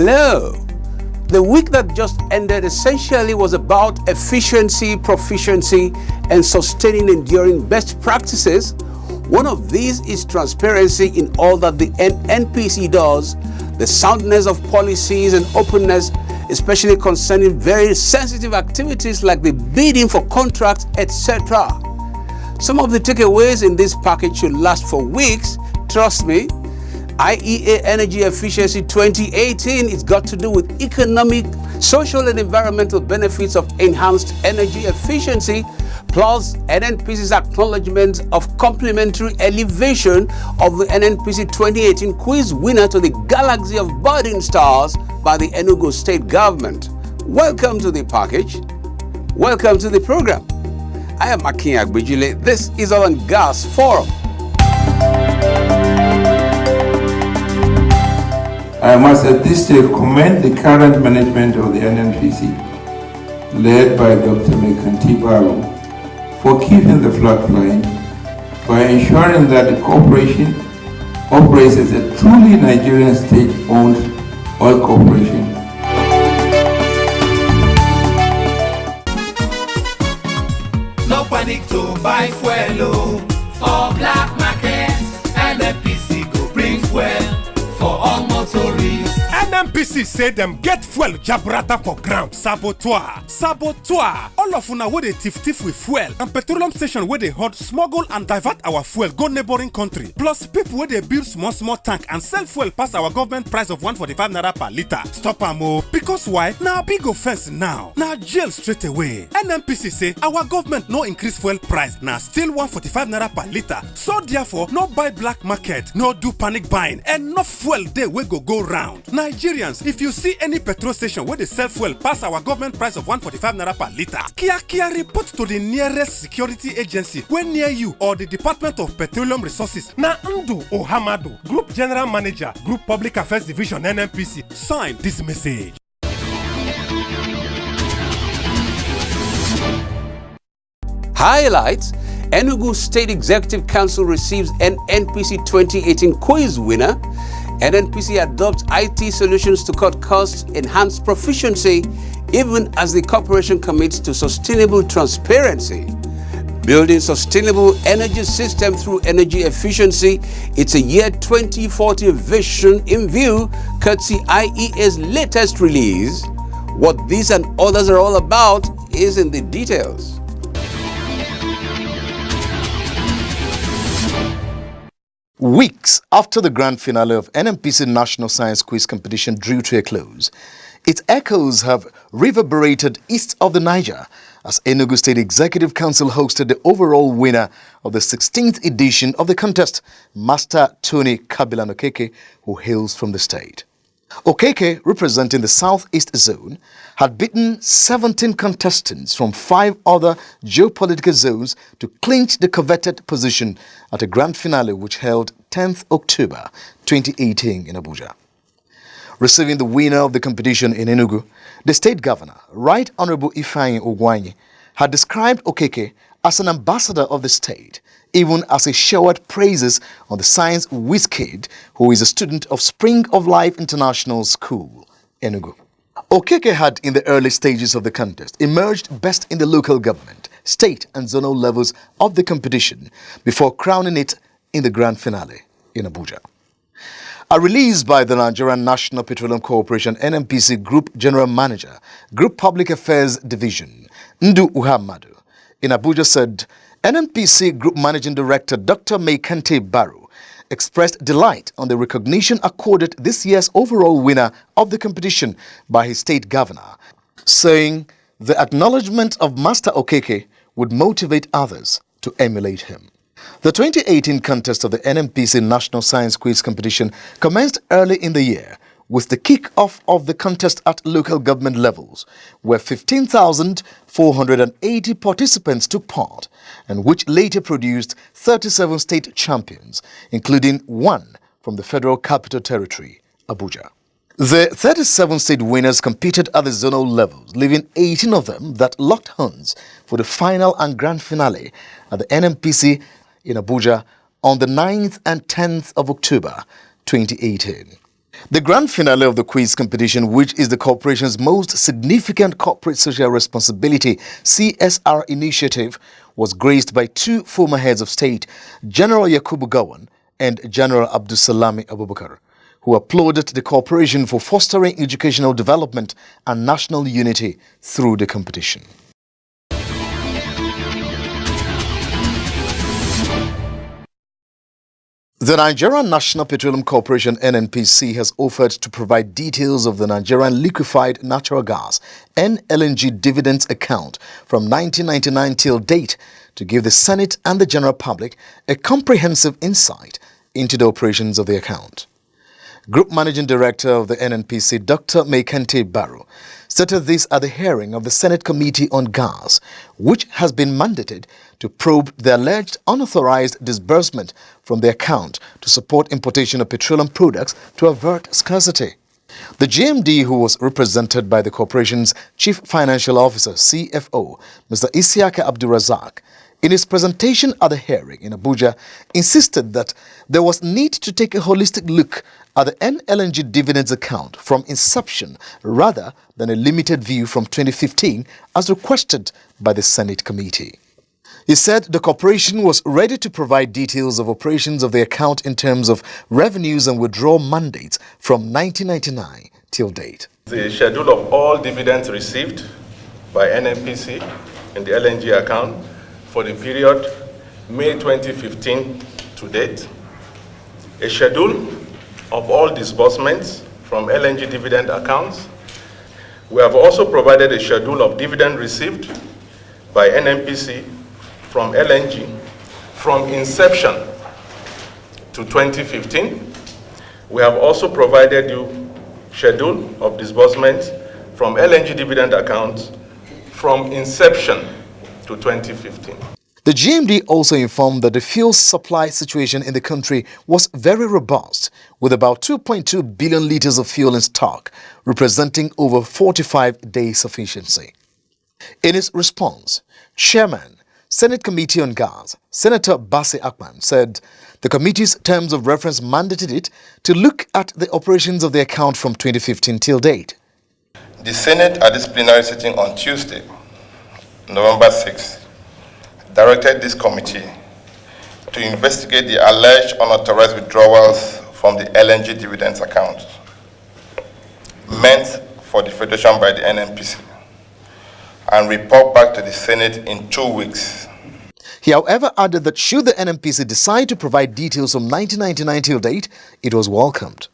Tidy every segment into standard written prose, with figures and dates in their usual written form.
Hello. The week that just ended essentially was about efficiency, proficiency, and sustaining enduring best practices. One of these is transparency in all that the NNPC does, the soundness of policies and openness, especially concerning very sensitive activities like the bidding for contracts, etc. Some of the takeaways in this package should last for weeks. Trust me. IEA Energy Efficiency 2018 is got to do with economic, social, and environmental benefits of enhanced energy efficiency, plus NNPC's acknowledgement of complimentary elevation of the NNPC 2018 quiz winner to the galaxy of budding stars by the Enugu State Government. Welcome to the package. Welcome to the program. I am Akin Agbijile. This is Oil and Gas Forum. I must at this stage commend the current management of the NNPC, led by Dr. Maikanti Baru, for keeping the flag flying by ensuring that the corporation operates as a truly Nigerian state-owned oil corporation. No panic to buy fuel for black market, NNPC go bring fuel for all motorists. NNPC say them get fuel jabrata for ground. Saboteur. All of una wey dey thief with fuel and petroleum station wey dey hot smuggle and divert our fuel go neighboring country. Plus people wey dey build small tank and sell fuel pass our government price of 145 naira per litre. Stop am o. Because why? Na big offense now. Na jail straight away. NNPC say our government no increase fuel price, na still 145 naira per litre. So therefore, no buy black market, no do panic buying. Enough fuel dey wey go round. Nigerians, if you see any petrol station where they sell fuel pass our government price of 145 naira per litre, kia report to the nearest security agency when near you or the Department of Petroleum Resources. Na Ndu Ohamado, Group General Manager, Group Public Affairs Division, NNPC, sign this message. Highlights: Enugu State Executive Council receives an NNPC 2018 quiz winner. NNPC adopts IT solutions to cut costs, enhance proficiency, even as the corporation commits to sustainable transparency. Building sustainable energy system through energy efficiency, it's a year 2040 vision in view, courtesy IEA's latest release. What these and others are all about is in the details. Weeks after the grand finale of NNPC National Science Quiz Competition drew to a close, its echoes have reverberated east of the Niger as Enugu State Executive Council hosted the overall winner of the 16th edition of the contest, Master Tony Kabilan Okeke, who hails from the state. Okeke, representing the Southeast Zone, had beaten 17 contestants from 5 other geopolitical zones to clinch the coveted position at a grand finale which held 10th October 2018 in Abuja. Receiving the winner of the competition in Enugu, the state governor, Right Honorable Ifeanyi Ogwuanyi, had described Okeke as an ambassador of the state, even as he showered praises on the science whiz kid who is a student of Spring of Life International School, Enugu. Okeke had, in the early stages of the contest, emerged best in the local government, state and zonal levels of the competition before crowning it in the grand finale in Abuja. A release by the Nigerian National Petroleum Corporation NNPC Group General Manager, Group Public Affairs Division, Ndu Uhamadu, in Abuja said, NNPC Group Managing Director Dr. Maikanti Baru expressed delight on the recognition accorded this year's overall winner of the competition by his state governor, saying the acknowledgement of Master Okeke would motivate others to emulate him. The 2018 contest of the NNPC National Science Quiz Competition commenced early in the year with the kick-off of the contest at local government levels, where 15,480 participants took part, and which later produced 37 state champions, including 1 from the Federal Capital Territory, Abuja. The 37 state winners competed at the zonal levels, leaving 18 of them that locked horns for the final and grand finale at the NNPC in Abuja on the 9th and 10th of October 2018. The grand finale of the quiz competition, which is the corporation's most significant corporate social responsibility CSR initiative, was graced by two former heads of state, General Yakubu Gowon and General Abdulsalami Abubakar, who applauded the corporation for fostering educational development and national unity through the competition. The Nigerian National Petroleum Corporation (NNPC) has offered to provide details of the Nigerian Liquefied Natural Gas (NLNG) dividends account from 1999 till date to give the Senate and the general public a comprehensive insight into the operations of the account. Group Managing Director of the NNPC, Dr. Mekente Barrow, stated this at the hearing of the Senate Committee on Gas, which has been mandated to probe the alleged unauthorized disbursement from the account to support importation of petroleum products to avert scarcity. The GMD, who was represented by the corporation's Chief Financial Officer, CFO, Mr. Isiaka Abdulrazak, in his presentation at the hearing in Abuja, insisted that there was need to take a holistic look at the NLNG dividends account from inception rather than a limited view from 2015 as requested by the Senate committee. He said the corporation was ready to provide details of operations of the account in terms of revenues and withdrawal mandates from 1999 till date. The schedule of all dividends received by NNPC in the LNG account for the period May 2015 to date, a schedule of all disbursements from LNG dividend accounts. We have also provided a schedule of dividend received by NNPC from LNG from inception to 2015. We have also provided you schedule of disbursements from LNG dividend accounts from inception to 2015. The GMD also informed that the fuel supply situation in the country was very robust, with about 2.2 billion litres of fuel in stock, representing over 45 days sufficiency. In his response, Chairman, Senate Committee on Gas, Senator Bassi Akpan, said the committee's terms of reference mandated it to look at the operations of the account from 2015 till date. The Senate at this plenary sitting on Tuesday, November 6, directed this committee to investigate the alleged unauthorized withdrawals from the LNG dividends account meant for the Federation by the NNPC and report back to the Senate in 2 weeks. He, however, added that should the NNPC decide to provide details from 1999 till date, it was welcomed.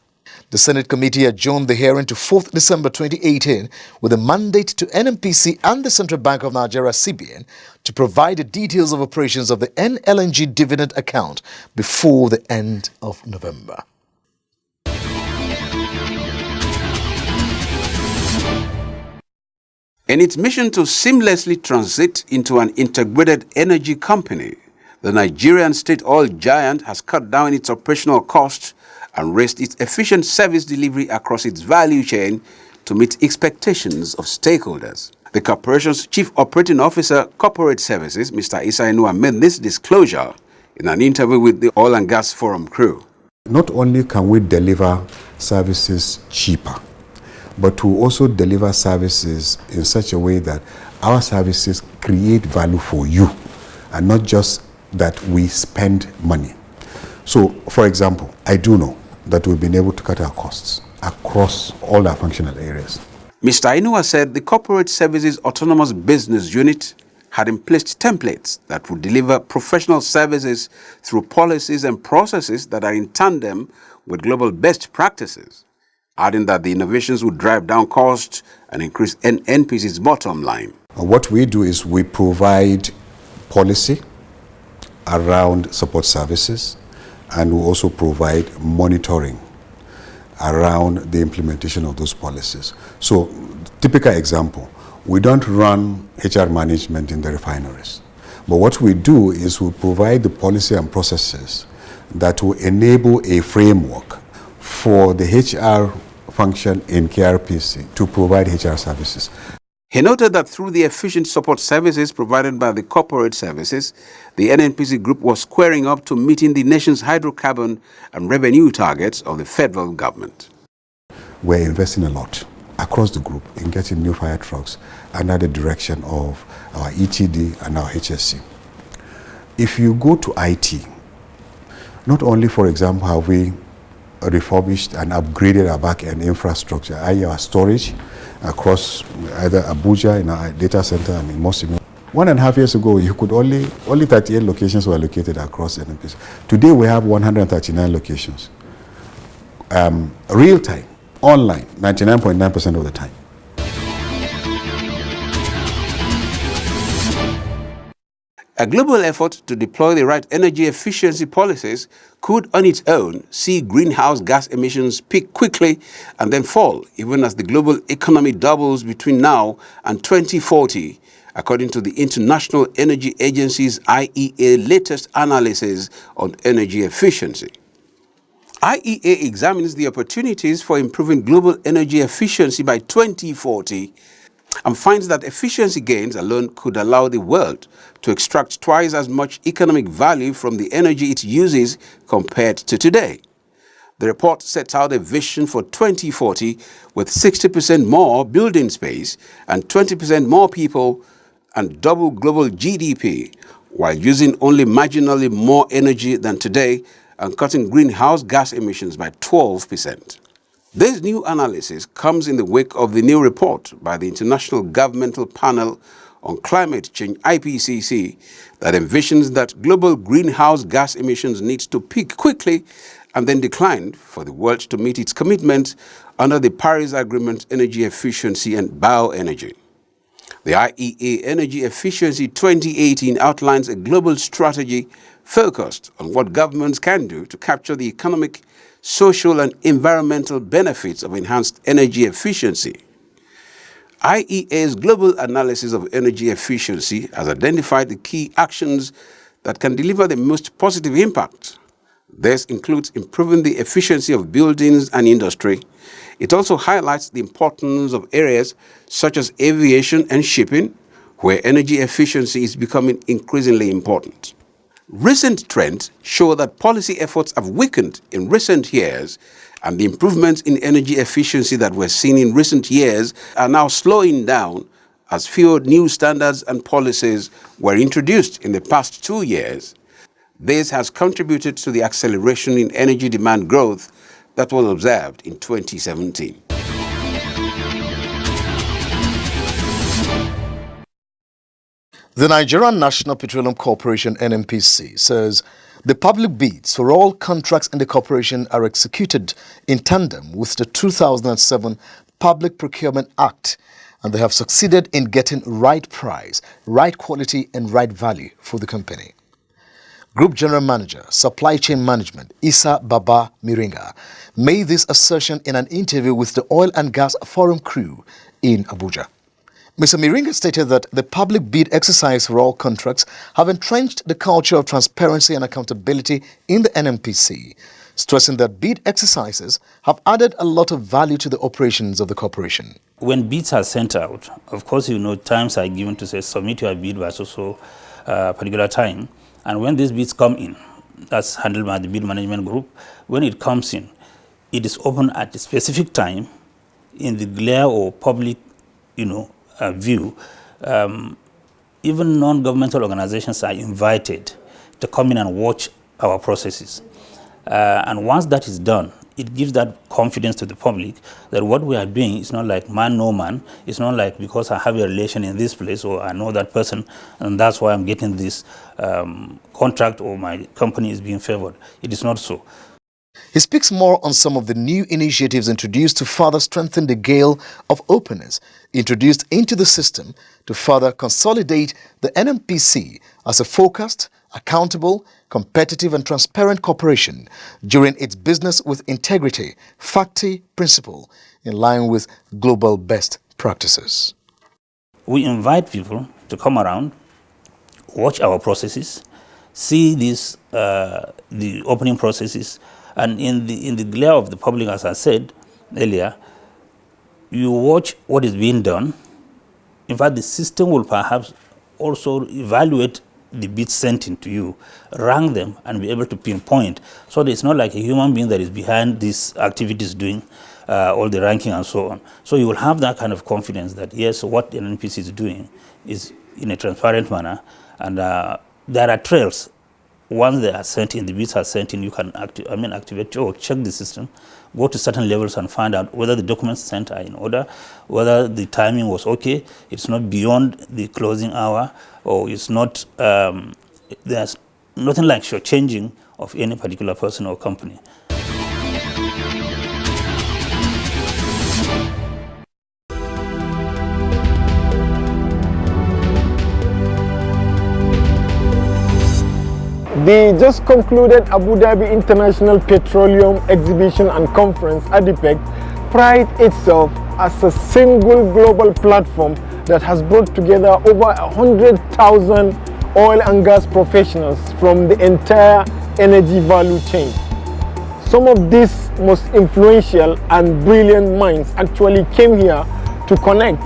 The Senate committee adjourned the hearing to 4th December 2018 with a mandate to NNPC and the Central Bank of Nigeria (CBN) to provide the details of operations of the NLNG dividend account before the end of November. In its mission to seamlessly transit into an integrated energy company, the Nigerian state oil giant has cut down its operational costs and raised its efficient service delivery across its value chain to meet expectations of stakeholders. The corporation's Chief Operating Officer, Corporate Services, Mr. Isa Inua, made this disclosure in an interview with the Oil and Gas Forum crew. Not only can we deliver services cheaper, but to also deliver services in such a way that our services create value for you and not just that we spend money. So, for example, I do know that we've been able to cut our costs across all our functional areas. Mr. Inua said the Corporate Services Autonomous Business Unit had in place templates that would deliver professional services through policies and processes that are in tandem with global best practices, adding that the innovations would drive down costs and increase NNPC's bottom line. What we do is we provide policy around support services, and we also provide monitoring around the implementation of those policies. So, typical example, we don't run HR management in the refineries. But what we do is we provide the policy and processes that will enable a framework for the HR function in KRPC to provide HR services. He noted that through the efficient support services provided by the corporate services, the NNPC group was squaring up to meeting the nation's hydrocarbon and revenue targets of the federal government. we're investing a lot across the group in getting new fire trucks under the direction of our ETD and our HSC. If you go to IT, not only, for example, have we refurbished and upgraded our back-end infrastructure, i.e. our storage across either Abuja in our data center and in Mosimi. 1.5 years ago, you could only 38 locations were located across NNPC. Today, we have 139 locations. Real time, online, 99.9% of the time. A global effort to deploy the right energy efficiency policies could on its own see greenhouse gas emissions peak quickly and then fall, even as the global economy doubles between now and 2040, according to the International Energy Agency's IEA latest analysis on energy efficiency. IEA examines the opportunities for improving global energy efficiency by 2040 and finds that efficiency gains alone could allow the world to extract twice as much economic value from the energy it uses compared to today. The report sets out a vision for 2040 with 60% more building space and 20% more people and double global GDP, while using only marginally more energy than today and cutting greenhouse gas emissions by 12%. This new analysis comes in the wake of the new report by the International Governmental Panel on Climate Change, IPCC, that envisions that global greenhouse gas emissions need to peak quickly and then decline for the world to meet its commitment under the Paris Agreement energy efficiency and bioenergy. The IEA Energy Efficiency 2018 outlines a global strategy focused on what governments can do to capture the economic, social and environmental benefits of enhanced energy efficiency. IEA's global analysis of energy efficiency has identified the key actions that can deliver the most positive impact. This includes improving the efficiency of buildings and industry. It also highlights the importance of areas such as aviation and shipping, where energy efficiency is becoming increasingly important. Recent trends show that policy efforts have weakened in recent years, and the improvements in energy efficiency that were seen in recent years are now slowing down as fewer new standards and policies were introduced in the past 2 years. This has contributed to the acceleration in energy demand growth that was observed in 2017. The Nigerian National Petroleum Corporation (NNPC) says the public bids for all contracts in the corporation are executed in tandem with the 2007 Public Procurement Act, and they have succeeded in getting right price, right quality and right value for the company. Group General Manager, Supply Chain Management, Issa Baba Miringa, made this assertion in an interview with the Oil and Gas Forum crew in Abuja. Mr. Miringa stated that the public bid exercise for all contracts have entrenched the culture of transparency and accountability in the NNPC, stressing that bid exercises have added a lot of value to the operations of the corporation. When bids are sent out, of course, times are given to say submit your bid by so particular time. And when these bids come in, that's handled by the bid management group. When it comes in, it is open at a specific time in the glare or public, view. Even non-governmental organizations are invited to come in and watch our processes. And once that is done, it gives that confidence to the public that what we are doing is not like man, no man. It's not like because I have a relation in this place or I know that person and that's why I'm getting this contract or my company is being favored. It is not so. He speaks more on some of the new initiatives introduced to further strengthen the gale of openness introduced into the system to further consolidate the NNPC as a focused, accountable, competitive and transparent corporation during its business with integrity, FACTI principle, in line with global best practices. We invite people to come around, watch our processes, see this, the opening processes, and in the glare of the public, as I said earlier, you watch what is being done. In fact, the system will perhaps also evaluate the bids sent into you, rank them, and be able to pinpoint. So that it's not like a human being that is behind these activities doing. all the ranking and so on. So you will have that kind of confidence that yes, what the NNPC is doing is in a transparent manner, and there are trails. Once they are sent in, the bids are sent in, you can activate or check the system, go to certain levels and find out whether the documents sent are in order, whether the timing was okay, it's not beyond the closing hour, or it's not, there's nothing like shortchanging of any particular person or company. The just concluded Abu Dhabi International Petroleum Exhibition and Conference, ADIPEC, prides itself as a single global platform that has brought together over 100,000 oil and gas professionals from the entire energy value chain. Some of these most influential and brilliant minds actually came here to connect.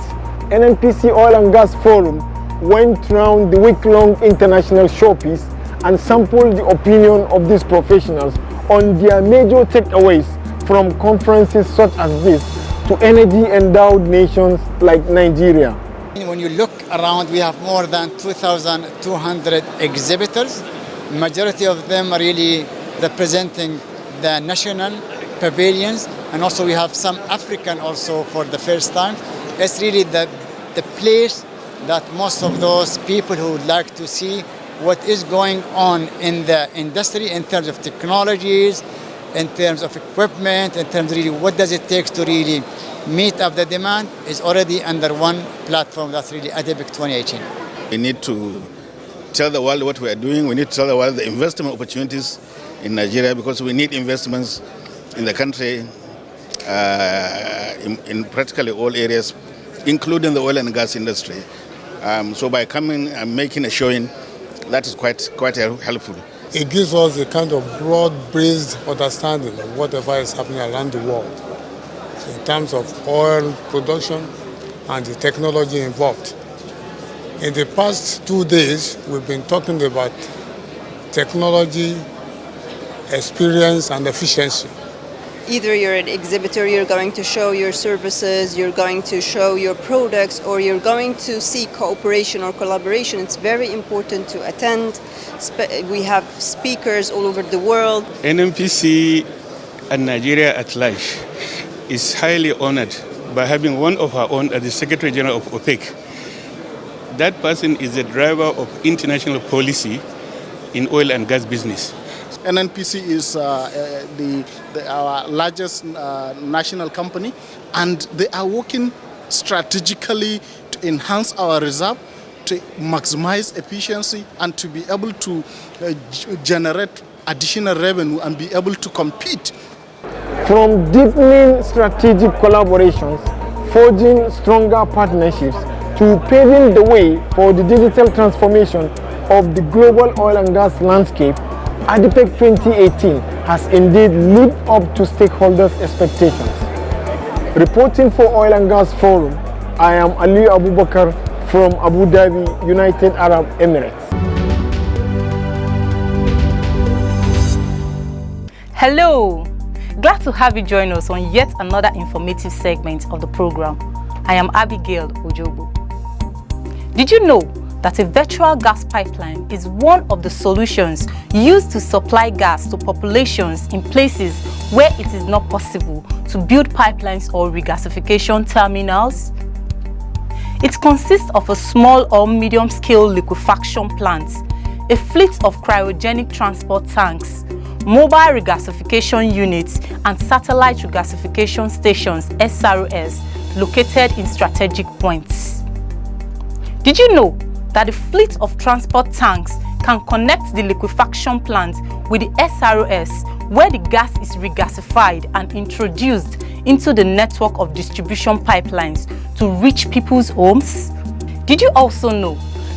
NNPC Oil and Gas Forum went round the week-long international showpiece and sampled the opinion of these professionals on their major takeaways from conferences such as this to energy-endowed nations like Nigeria. When you look around, we have more than 2,200 exhibitors. Majority of them are really representing the national pavilions, and also we have some African also for the first time. It's really the place that most of those people who would like to see what is going on in the industry in terms of technologies, in terms of equipment, in terms of really what does it take to really meet up the demand, is already under one platform. That's really ADIPEC 2018. We need to tell the world what we are doing. We need to tell the world the investment opportunities in Nigeria, because we need investments in the country in practically all areas, including the oil and gas industry. So by coming and making a showing, that is quite helpful. It gives us a kind of broad-based understanding of whatever is happening around the world, so in terms of oil production and the technology involved. In the past 2 days, we've been talking about technology, experience, and efficiency. Either you're an exhibitor, you're going to show your services, you're going to show your products, or you're going to seek cooperation or collaboration. It's very important to attend. We have speakers all over the world. NNPC and Nigeria at large is highly honored by having one of our own as the Secretary General of OPEC. That person is the driver of international policy in oil and gas business. NNPC is our largest national company, and they are working strategically to enhance our reserve, to maximize efficiency, and to be able to generate additional revenue and be able to compete. From deepening strategic collaborations, forging stronger partnerships, to paving the way for the digital transformation of the global oil and gas landscape, ADIPEC 2018 has indeed lived up to stakeholders' expectations. Reporting for Oil and Gas Forum, I am Ali Abubakar from Abu Dhabi, United Arab Emirates. Hello! Glad to have you join us on yet another informative segment of the program. I am Abigail Ojobo. Did you know that a virtual gas pipeline is one of the solutions used to supply gas to populations in places where it is not possible to build pipelines or regasification terminals? It consists of a small or medium-scale liquefaction plant, a fleet of cryogenic transport tanks, mobile regasification units, and satellite regasification stations (SRS) located in strategic points. Did you know that the fleet of transport tanks can connect the liquefaction plant with the SRS, where the gas is regasified and introduced into the network of distribution pipelines to reach people's homes? Did you also know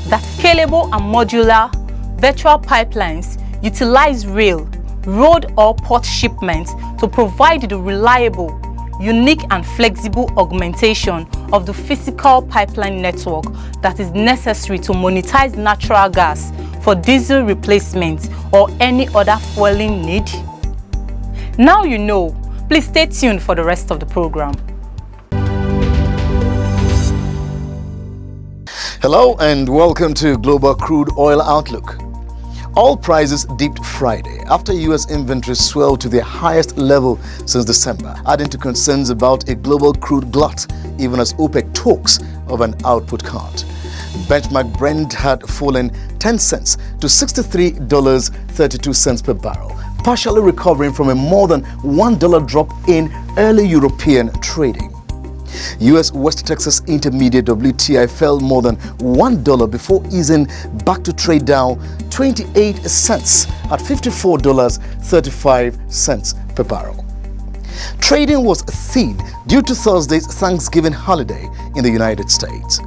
that scalable and modular virtual pipelines utilize rail, road or port shipments to provide the reliable, unique and flexible augmentation of the physical pipeline network that is necessary to monetize natural gas for diesel replacement or any other fueling need? Now you know. Please stay tuned for the rest of the program. Hello and welcome to Global Crude Oil Outlook. Oil prices dipped Friday after U.S. inventories swelled to their highest level since December, adding to concerns about a global crude glut, even as OPEC talks of an output cut. Benchmark Brent had fallen 10 cents to $63.32 per barrel, partially recovering from a more than $1 drop in early European trading. U.S. West Texas Intermediate WTI fell more than $1 before easing back to trade down 28 cents at $54.35 per barrel. Trading was thin due to Thursday's Thanksgiving holiday in the United States.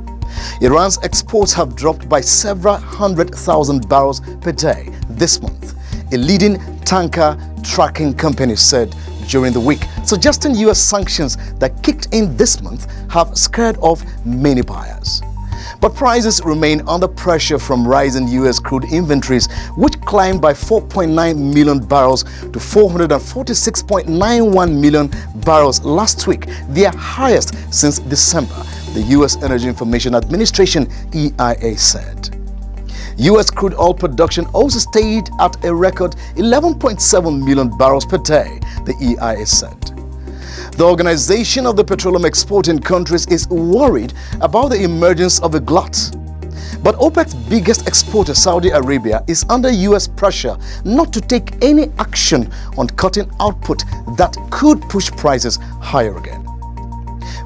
Iran's exports have dropped by several 100,000 barrels per day this month, a leading tanker tracking company said during the week, suggesting U.S. sanctions that kicked in this month have scared off many buyers. But prices remain under pressure from rising U.S. crude inventories, which climbed by 4.9 million barrels to 446.91 million barrels last week, their highest since December, the U.S. Energy Information Administration EIA said. U.S. crude oil production also stayed at a record 11.7 million barrels per day, the EIA said. The Organization of the Petroleum Exporting Countries is worried about the emergence of a glut. But OPEC's biggest exporter, Saudi Arabia, is under U.S. pressure not to take any action on cutting output that could push prices higher again.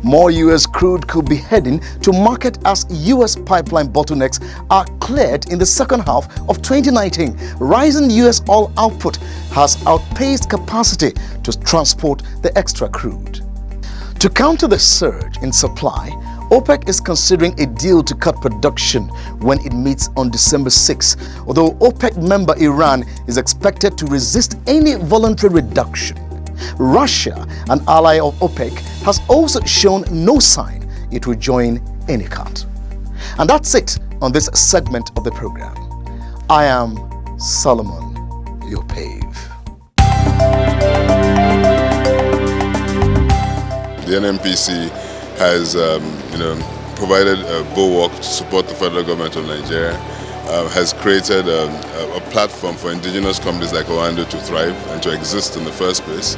More U.S. crude could be heading to market as U.S. pipeline bottlenecks are cleared in the second half of 2019. Rising U.S. oil output has outpaced capacity to transport the extra crude. To counter the surge in supply, OPEC is considering a deal to cut production when it meets on December 6, although OPEC member Iran is expected to resist any voluntary reduction. Russia, an ally of OPEC, has also shown no sign it will join any cut. And that's it on this segment of the program. I am Solomon Yopave. The NNPC has provided a bulwark to support the federal government of Nigeria, has created a platform for indigenous companies like Oando to thrive and to exist in the first place.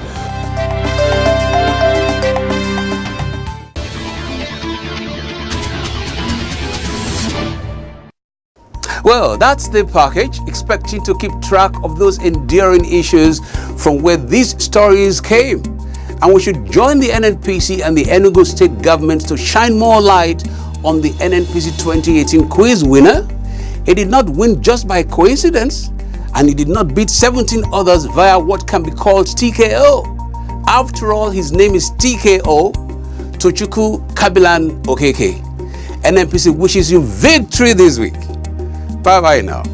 Well, that's the package, expecting to keep track of those enduring issues from where these stories came. And we should join the NNPC and the Enugu state governments to shine more light on the NNPC 2018 quiz winner. He did not win just by coincidence, and he did not beat 17 others via what can be called TKO. After all, his name is TKO, Tochukwu Kabilan Okeke. NNPC wishes you victory this week. Bye-bye now.